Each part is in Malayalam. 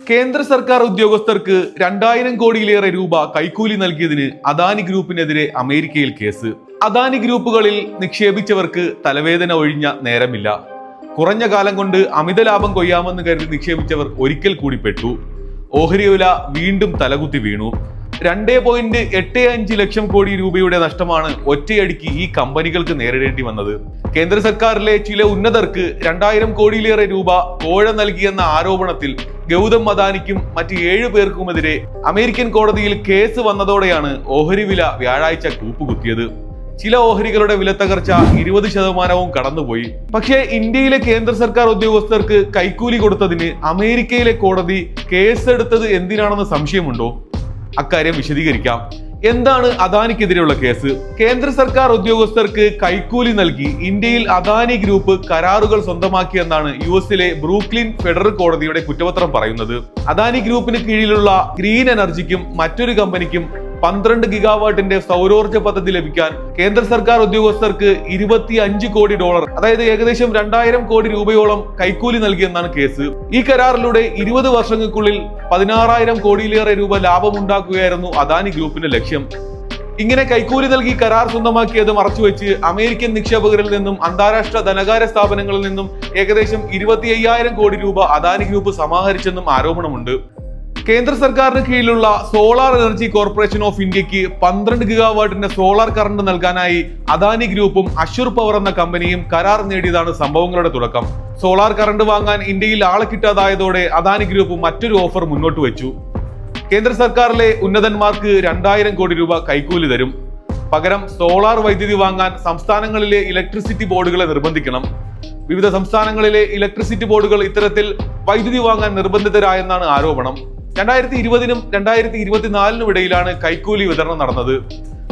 കേന്ദ്ര സർക്കാർ ഉദ്യോഗസ്ഥർക്ക് 2000 കോടിയിലേറെ രൂപ കൈക്കൂലി നൽകിയതിന് അദാനി ഗ്രൂപ്പിനെതിരെ അമേരിക്കയിൽ കേസ്. അദാനി ഗ്രൂപ്പുകളിൽ നിക്ഷേപിച്ചവർക്ക് തലവേദന ഒഴിഞ്ഞ നേരമില്ല. കുറഞ്ഞ കാലം കൊണ്ട് അമിത ലാഭം കൊയ്യാമെന്ന് കരുതി നിക്ഷേപിച്ചവർ ഒരിക്കൽ കൂടി പെട്ടു. ഓഹരി വില വീണ്ടും തലകുത്തി വീണു. 2.85 ലക്ഷം കോടി രൂപയുടെ നഷ്ടമാണ് ഒറ്റയടിക്ക് ഈ കമ്പനികൾക്ക് നേരിടേണ്ടി വന്നത്. കേന്ദ്ര സർക്കാരിലെ ചില ഉന്നതർക്ക് 2000 കോടിയിലേറെ രൂപ കോഴ നൽകിയെന്ന ആരോപണത്തിൽ ഗൗതം അദാനിക്കും മറ്റ് 7 പേർക്കുമെതിരെ അമേരിക്കൻ കോടതിയിൽ കേസ് വന്നതോടെയാണ് ഓഹരി വില വ്യാഴാഴ്ച കൂപ്പുകുത്തിയത്. ചില ഓഹരികളുടെ വിലത്തകർച്ച 20% കടന്നുപോയി. പക്ഷേ ഇന്ത്യയിലെ കേന്ദ്ര സർക്കാർ ഉദ്യോഗസ്ഥർക്ക് കൈക്കൂലി കൊടുത്തതിന് അമേരിക്കയിലെ കോടതി കേസെടുത്തത് എന്തിനാണെന്ന് സംശയമുണ്ടോ? അക്കാര്യം വിശദീകരിക്കാം. എന്താണ് അദാനിക്കെതിരെയുള്ള കേസ്? കേന്ദ്ര സർക്കാർ ഉദ്യോഗസ്ഥർക്ക് കൈക്കൂലി നൽകി ഇന്ത്യയിൽ അദാനി ഗ്രൂപ്പ് കരാറുകൾ സ്വന്തമാക്കിയെന്നാണ് യുഎസിലെ ബ്രൂക്ലിൻ ഫെഡറൽ കോടതിയുടെ കുറ്റപത്രം പറയുന്നത്. അദാനി ഗ്രൂപ്പിന് കീഴിലുള്ള ഗ്രീൻ എനർജിക്കും മറ്റൊരു കമ്പനിക്കും 12 ഗിഗാവാട്ടിന്റെ സൗരോർജ്ജ പദ്ധതി ലഭിക്കാൻ കേന്ദ്ര സർക്കാർ ഉദ്യോഗസ്ഥർക്ക് $25 കോടി, അതായത് ഏകദേശം 2000 കോടി രൂപയോളം കൈക്കൂലി നൽകിയെന്നാണ് കേസ്. ഈ കരാറിലൂടെ 20 വർഷങ്ങൾക്കുള്ളിൽ 16,000 കോടിയിലേറെ രൂപ ലാഭമുണ്ടാക്കുകയായിരുന്നു അദാനി ഗ്രൂപ്പിന്റെ ലക്ഷ്യം. ഇങ്ങനെ കൈക്കൂലി നൽകി കരാർ സ്വന്തമാക്കിയത് മറച്ചുവെച്ച് അമേരിക്കൻ നിക്ഷേപകരിൽ നിന്നും അന്താരാഷ്ട്ര ധനകാര്യ സ്ഥാപനങ്ങളിൽ നിന്നും ഏകദേശം 25,000 കോടി രൂപ അദാനി ഗ്രൂപ്പ് സമാഹരിച്ചെന്നും ആരോപണമുണ്ട്. കേന്ദ്ര സർക്കാരിന് കീഴിലുള്ള സോളാർ എനർജി കോർപ്പറേഷൻ ഓഫ് ഇന്ത്യക്ക് 12 ഗിഗാവാട്ടിന്റെ സോളാർ കറണ്ട് നൽകാനായി അദാനി ഗ്രൂപ്പും അഷുർ പവർ എന്ന കമ്പനിയും കരാർ നേടിയതാണ് സംഭവങ്ങളുടെ തുടക്കം. സോളാർ കറണ്ട് വാങ്ങാൻ ഇന്ത്യയിൽ ആളെ കിട്ടാതായതോടെ അദാനി ഗ്രൂപ്പ് മറ്റൊരു ഓഫർ മുന്നോട്ട് വെച്ചു. കേന്ദ്ര സർക്കാരിലെ ഉന്നതന്മാർക്ക് 2000 കോടി രൂപ കൈക്കൂലി തരും. പകരം സോളാർ വൈദ്യുതി വാങ്ങാൻ സംസ്ഥാനങ്ങളിലെ ഇലക്ട്രിസിറ്റി ബോർഡുകളെ നിർബന്ധിക്കണം. വിവിധ സംസ്ഥാനങ്ങളിലെ ഇലക്ട്രിസിറ്റി ബോർഡുകൾ ഇത്തരത്തിൽ വൈദ്യുതി വാങ്ങാൻ നിർബന്ധിതരായെന്നാണ് ആരോപണം. 2020-നും 2024-നും ഇടയിലാണ് കൈക്കൂലി വിതരണം നടന്നത്.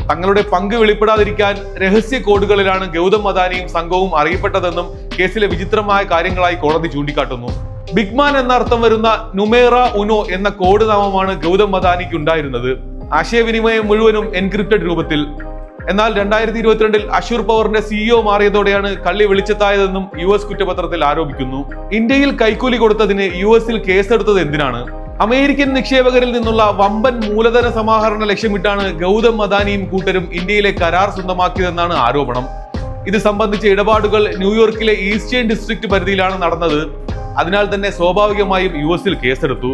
തങ്ങളുടെ പങ്ക് വെളിപ്പെടാതിരിക്കാൻ രഹസ്യ കോഡുകളിലാണ് ഗൗതം അദാനിയും സംഘവും അറിയപ്പെട്ടതെന്നും കേസിലെ വിചിത്രമായ കാര്യങ്ങളായി കോടതി ചൂണ്ടിക്കാട്ടുന്നു. ബിഗ്മാൻ എന്ന അർത്ഥം വരുന്ന നുമേറ ഉനോ എന്ന കോഡ് നാമമാണ് ഗൗതം അദാനിക്ക് ഉണ്ടായിരുന്നത്. ആശയവിനിമയം മുഴുവനും എൻക്രിപ്റ്റഡ് രൂപത്തിൽ. എന്നാൽ 2022-ൽ അഷുർ പവറിന്റെ സിഇഒ മാറിയതോടെയാണ് കള്ളി വെളിച്ചത്തായതെന്നും US കുറ്റപത്രത്തിൽ ആരോപിക്കുന്നു. ഇന്ത്യയിൽ കൈക്കൂലി കൊടുത്തതിന് US-ൽ കേസെടുത്തത് എന്തിനാണ്? അമേരിക്കൻ നിക്ഷേപകരിൽ നിന്നുള്ള വമ്പൻ മൂലധന സമാഹരണ ലക്ഷ്യമിട്ടാണ് ഗൗതം അദാനിയും കൂട്ടരും ഇന്ത്യയിലെ കരാർ സ്വന്തമാക്കിയതെന്നാണ് ആരോപണം. ഇത് സംബന്ധിച്ച ഇടപാടുകൾ ന്യൂയോർക്കിലെ ഈസ്റ്റേൺ ഡിസ്ട്രിക്ട് പരിധിയിലാണ് നടന്നത്. അതിനാൽ തന്നെ സ്വാഭാവികമായും US-ൽ കേസെടുത്തു.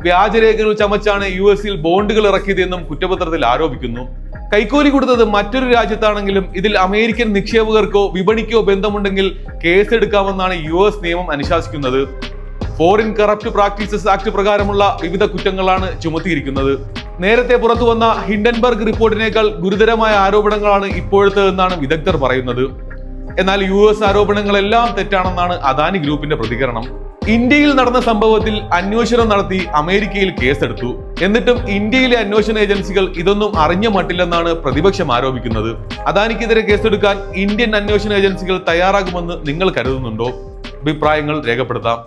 വ്യാജരേഖകൾ ചമച്ചാണ് US-ൽ ബോണ്ടുകൾ ഇറക്കിയതെന്നും കുറ്റപത്രത്തിൽ ആരോപിക്കുന്നു. കൈക്കൂലി കൊടുത്തത് മറ്റൊരു രാജ്യത്താണെങ്കിലും ഇതിൽ അമേരിക്കൻ നിക്ഷേപകർക്കോ വിപണിക്കോ ബന്ധമുണ്ടെങ്കിൽ കേസെടുക്കാമെന്നാണ് US നിയമം അനുശാസിക്കുന്നത്. ഫോറിൻ കറപ്റ്റ് പ്രാക്ടീസസ് ആക്ട് പ്രകാരമുള്ള വിവിധ കുറ്റങ്ങളാണ് ചുമത്തിയിരിക്കുന്നത്. നേരത്തെ പുറത്തു വന്ന ഹിൻഡൻബർഗ് റിപ്പോർട്ടിനേക്കാൾ ഗുരുതരമായ ആരോപണങ്ങളാണ് ഇപ്പോഴത്തേതെന്നാണ് വിദഗ്ധർ പറയുന്നത്. എന്നാൽ US ആരോപണങ്ങളെല്ലാം തെറ്റാണെന്നാണ് അദാനി ഗ്രൂപ്പിന്റെ പ്രതികരണം. ഇന്ത്യയിൽ നടന്ന സംഭവത്തിൽ അന്വേഷണം നടത്തി അമേരിക്കയിൽ കേസെടുത്തു. എന്നിട്ടും ഇന്ത്യയിലെ അന്വേഷണ ഏജൻസികൾ ഇതൊന്നും അറിഞ്ഞ മട്ടില്ലെന്നാണ് പ്രതിപക്ഷം ആരോപിക്കുന്നത്. അദാനിക്കെതിരെ കേസെടുക്കാൻ ഇന്ത്യൻ അന്വേഷണ ഏജൻസികൾ തയ്യാറാകുമെന്ന് നിങ്ങൾ കരുതുന്നുണ്ടോ? അഭിപ്രായങ്ങൾ രേഖപ്പെടുത്താം.